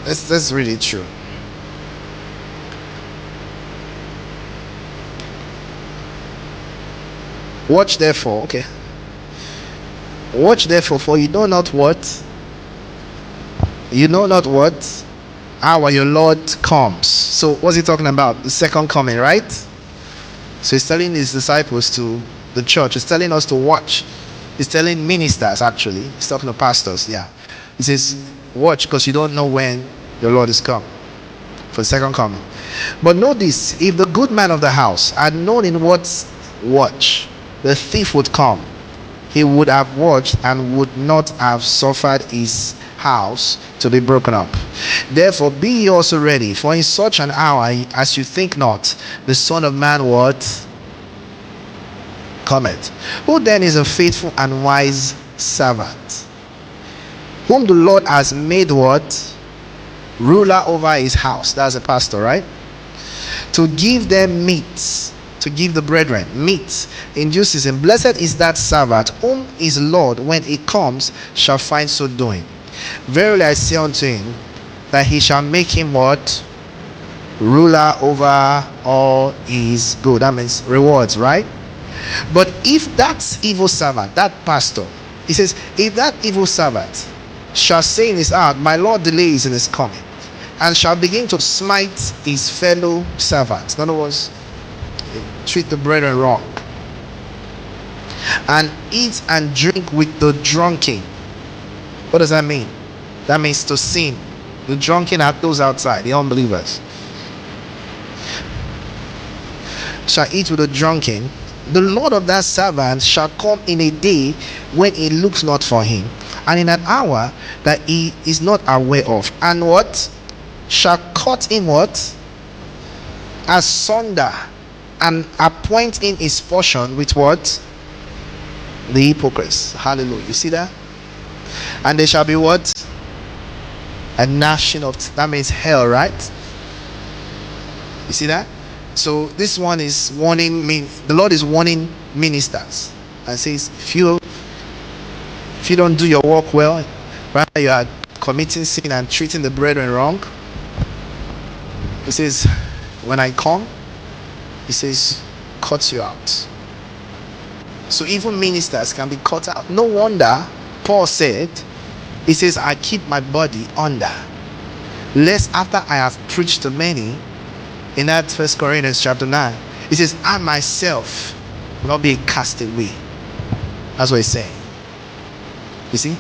That's really true. Watch therefore, okay. Watch therefore, for you know not what. You know not what hour your Lord comes. So what's he talking about? The second coming, right? So he's telling his disciples to the church. He's telling us to watch. He's telling ministers, actually. He's talking to pastors, yeah. He says, watch, because you don't know when your Lord is come for the second coming. But know this, if the good man of the house had known in what watch the thief would come, he would have watched and would not have suffered his house to be broken up. Therefore be ye also ready, for in such an hour as you think not, the Son of Man what cometh. Who then is a faithful and wise servant, whom the Lord has made what ruler over his house? That's a pastor, right? To give them meat, to give the brethren meat in due season. Blessed is that servant whom his Lord, when he comes, shall find so doing. Verily I say unto him, that he shall make him what? Ruler over all his good. That means rewards, right? But if that evil servant, that pastor, he says, if that evil servant shall say in his heart, my Lord delays in his coming, and shall begin to smite his fellow servants, in other words, treat the brethren wrong, and eat and drink with the drunken. What does that mean? That means to sin. The drunken are those outside, the unbelievers. Shall eat with the drunken. The Lord of that servant shall come in a day when he looks not for him, and in an hour that he is not aware of, and what? Shall cut him what? Asunder, and appoint in his portion with what? The hypocrites. Hallelujah. You see that? And there shall be what? A gnashing of that means hell, right? You see that? So this one is warning me. The Lord is warning ministers and says, if you don't do your work well, rather you are committing sin and treating the brethren wrong. He says, when I come, he says, cut you out. So even ministers can be cut out. No wonder Paul said, he says, I keep my body under, lest after I have preached to many, in that 1 Corinthians chapter 9, he says, I myself will not be cast away. That's what he's saying. You see?